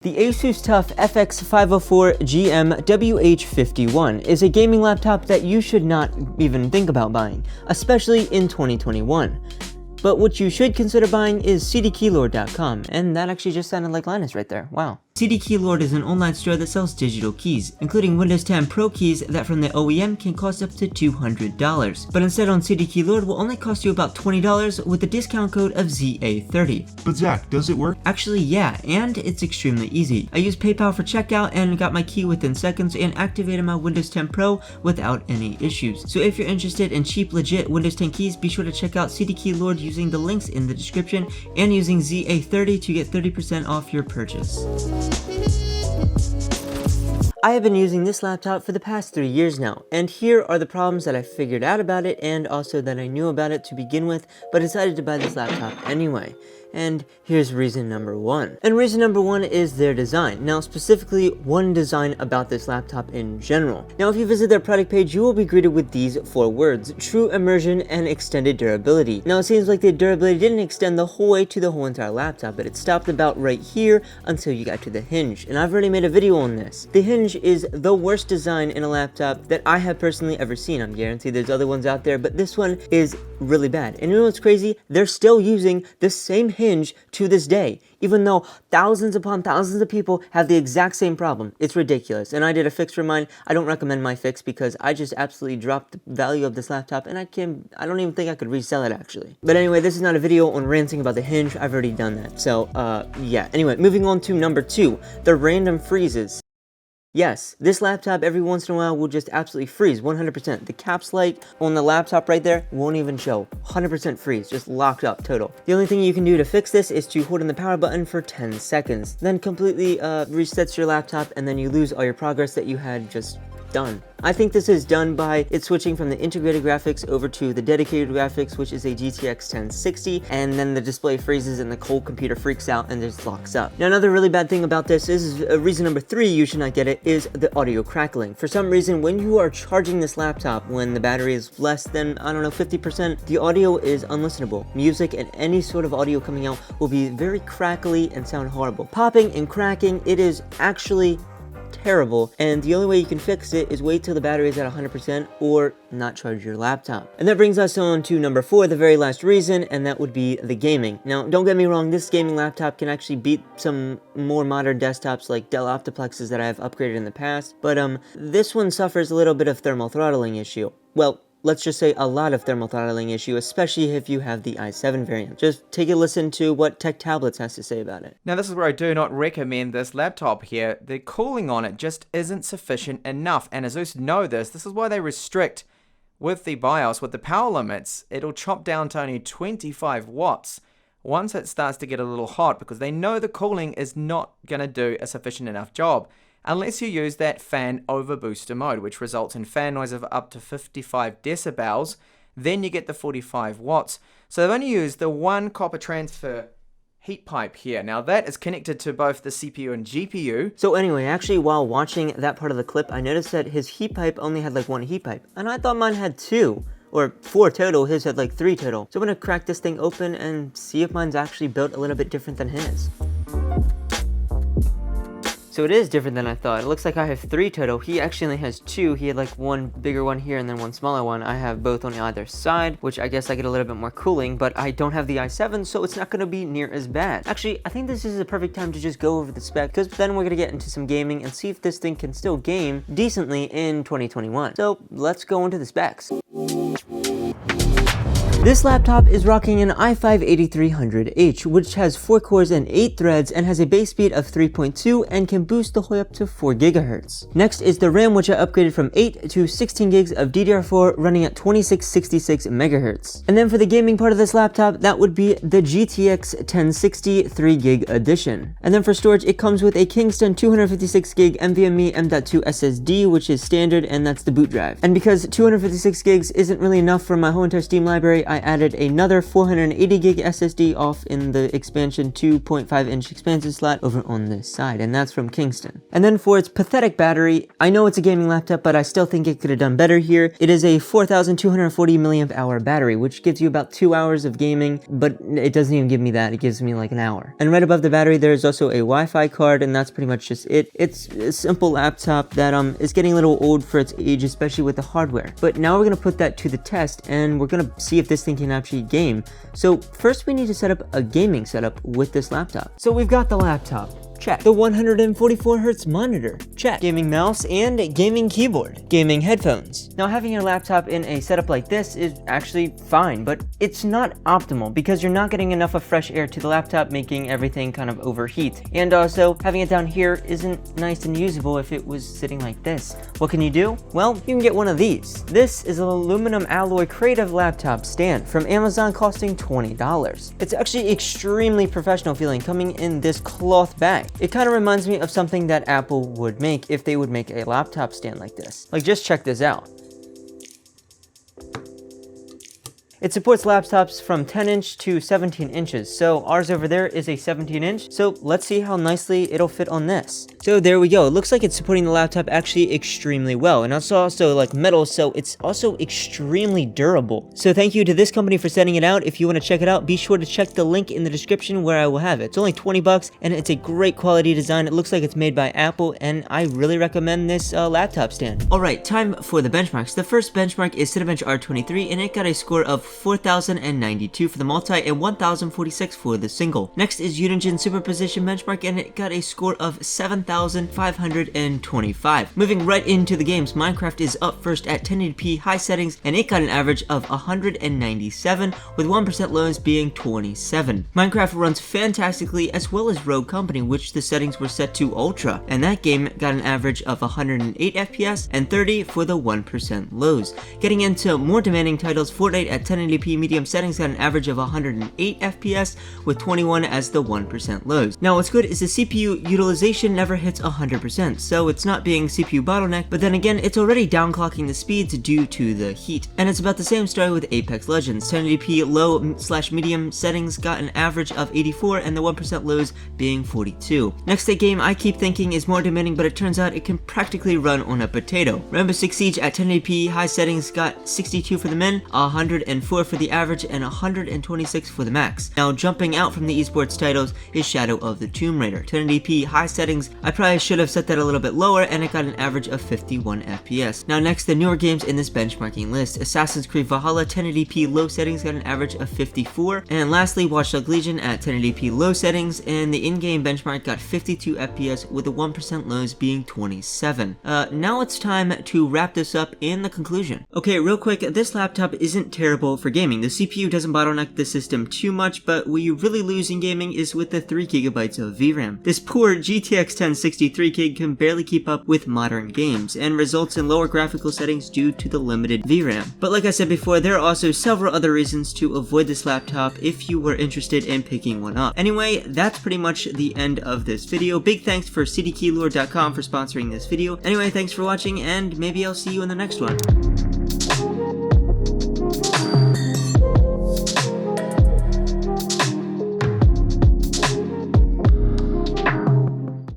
The ASUS TUF FX504GM WH51 is a gaming laptop that you should not even think about buying, especially in 2021. But what you should consider buying is cdkeylord.com, and that actually just sounded like Linus right there. Wow. CD Keylord is an online store that sells digital keys, including Windows 10 Pro keys that from the OEM can cost up to $200. But instead on CD Keylord will only cost you about $20 with the discount code of ZA30. But Zach, does it work? Actually, yeah, and it's extremely easy. I used PayPal for checkout and got my key within seconds and activated my Windows 10 Pro without any issues. So if you're interested in cheap, legit Windows 10 keys, be sure to check out CD Keylord using the links in the description and using ZA30 to get 30% off your purchase. I have been using this laptop for the past 3 years now, and here are the problems that I figured out about it and also that I knew about it to begin with, but decided to buy this laptop anyway. And here's reason number one. And reason number one is their design. Now, specifically, one design about this laptop in general. Now, if you visit their product page, you will be greeted with these 4 words: true immersion and extended durability. Now, it seems like the durability didn't extend the whole way to the whole entire laptop, but it stopped about right here until you got to the hinge. And I've already made a video on this. The hinge is the worst design in a laptop that I have personally ever seen. I'm guaranteed there's other ones out there, but this one is really bad. And you know what's crazy? They're still using the same hinge to this day, even though thousands upon thousands of people have the exact same problem. It's ridiculous. And I did a fix for mine. I don't recommend my fix because I just absolutely dropped the value of this laptop, and I don't even think I could resell it actually. But anyway, this is not a video on ranting about the hinge. I've already done that. So yeah. Anyway, moving on to number 2, the random freezes. Yes, this laptop every once in a while will just absolutely freeze, 100%. The caps light on the laptop right there won't even show. 100% freeze, just locked up, total. The only thing you can do to fix this is to hold in the power button for 10 seconds. Then completely resets your laptop, and then you lose all your progress that you had just done. I think this is done by it switching from the integrated graphics over to the dedicated graphics, which is a GTX 1060, and then the display freezes and the cold computer freaks out and just locks up. Now, another really bad thing about this is reason number 3 you should not get it is the audio crackling. For some reason, when you are charging this laptop, when the battery is less than, I don't know, 50%, the audio is unlistenable. Music and any sort of audio coming out will be very crackly and sound horrible. Popping and cracking, it is actually terrible, and the only way you can fix it is wait till the battery is at 100% or not charge your laptop. And that brings us on to number 4, the very last reason, and that would be the gaming. Now, don't get me wrong, this gaming laptop can actually beat some more modern desktops like Dell Optiplexes that I have upgraded in the past, but this one suffers a little bit of thermal throttling issue. Well, let's just say a lot of thermal throttling issue, especially if you have the i7 variant. Just take a listen to what Tech Tablets has to say about it. Now, this is where I do not recommend this laptop here. The cooling on it just isn't sufficient enough, and ASUS know this. This is why they restrict with the BIOS, with the power limits. It'll chop down to only 25 watts once it starts to get a little hot, because they know the cooling is not going to do a sufficient enough job. Unless you use that fan overbooster mode, which results in fan noise of up to 55 decibels, then you get the 45 watts. So they've only used the one copper transfer heat pipe here. Now that is connected to both the CPU and GPU. So anyway, actually while watching that part of the clip, I noticed that his heat pipe only had like 1 heat pipe, and I thought mine had 2. Or 4 total, his had like 3 total. So I'm gonna crack this thing open and see if mine's actually built a little bit different than his. So it is different than I thought. It looks like I have 3 total. He actually only has 2. He had like 1 bigger one here and then 1 smaller one. I have both on either side, which I guess I get a little bit more cooling, but I don't have the i7, so it's not gonna be near as bad. Actually, I think this is a perfect time to just go over the spec, because then we're gonna get into some gaming and see if this thing can still game decently in 2021. So let's go into the specs. This laptop is rocking an i5-8300H, which has 4 cores and 8 threads and has a base speed of 3.2 and can boost the way up to 4 GHz. Next is the RAM, which I upgraded from 8 to 16 gigs of DDR4 running at 2666 MHz. And then for the gaming part of this laptop, that would be the GTX 1060 3GB edition. And then for storage, it comes with a Kingston 256GB NVMe M.2 SSD, which is standard, and that's the boot drive. And because 256 gigs isn't really enough for my whole entire Steam library, I I added another 480 gig SSD off in the expansion 2.5-inch expansion slot over on this side, and that's from Kingston. And then for its pathetic battery, I know it's a gaming laptop, but I still think it could have done better here. It is a 4,240 milliamp hour battery, which gives you about 2 hours of gaming, but it doesn't even give me that. It gives me like an hour. And right above the battery, there's also a Wi-Fi card, and that's pretty much just it. It's a simple laptop that is getting a little old for its age, especially with the hardware. But now we're gonna put that to the test, and we're gonna see if this thing can actually game. So first we need to set up a gaming setup with this laptop. So we've got the laptop. Check. The 144Hz monitor. Check. Gaming mouse and gaming keyboard. Gaming headphones. Now having your laptop in a setup like this is actually fine, but it's not optimal because you're not getting enough of fresh air to the laptop, making everything kind of overheat. And also, having it down here isn't nice and usable if it was sitting like this. What can you do? Well, you can get one of these. This is an aluminum alloy creative laptop stand from Amazon, costing $20. It's actually extremely professional feeling, coming in this cloth bag. It kind of reminds me of something that Apple would make if they would make a laptop stand like this. Like, just check this out. It supports laptops from 10-inch to 17 inches, so ours over there is a 17-inch, so let's see how nicely it'll fit on this. So there we go. It looks like it's supporting the laptop actually extremely well, and it's also like metal, so it's also extremely durable. So thank you to this company for sending it out. If you want to check it out, be sure to check the link in the description where I will have it. It's only 20 bucks, and it's a great quality design. It looks like it's made by Apple, and I really recommend this laptop stand. Alright, time for the benchmarks. The first benchmark is Cinebench R23, and it got a score of 4,092 for the multi and 1,046 for the single. Next is Unigine Superposition benchmark, and it got a score of 7,525. Moving right into the games, Minecraft is up first at 1080p high settings, and it got an average of 197, with 1% lows being 27. Minecraft runs fantastically, as well as Rogue Company, which the settings were set to ultra, and that game got an average of 108 FPS and 30 for the 1% lows. Getting into more demanding titles, Fortnite at 1080p medium settings got an average of 108 FPS with 21 as the 1% lows. Now what's good is the CPU utilization never hits 100%, so it's not being CPU bottlenecked, but then again it's already downclocking the speeds due to the heat. And it's about the same story with Apex Legends. 1080p low/medium settings got an average of 84 and the 1% lows being 42. Next, a game I keep thinking is more demanding, but it turns out it can practically run on a potato. Rainbow Six Siege at 1080p high settings got 62 for the min, 104 for the average, and 126 for the max. Now jumping out from the esports titles is Shadow of the Tomb Raider. 1080p high settings, I probably should have set that a little bit lower, and it got an average of 51 FPS. Now next, the newer games in this benchmarking list. Assassin's Creed Valhalla 1080p low settings got an average of 54, and lastly Watch Dogs Legion at 1080p low settings, and the in-game benchmark got 52 FPS with the 1% lows being 27. Now it's time to wrap this up in the conclusion. Okay, real quick, this laptop isn't terrible for gaming. The CPU doesn't bottleneck the system too much, but where you really lose in gaming is with the 3GB of VRAM. This poor GTX 1063 gig can barely keep up with modern games, and results in lower graphical settings due to the limited VRAM. But like I said before, there are also several other reasons to avoid this laptop if you were interested in picking one up. Anyway, that's pretty much the end of this video. Big thanks for cdkeylure.com for sponsoring this video. Anyway, thanks for watching, and maybe I'll see you in the next one.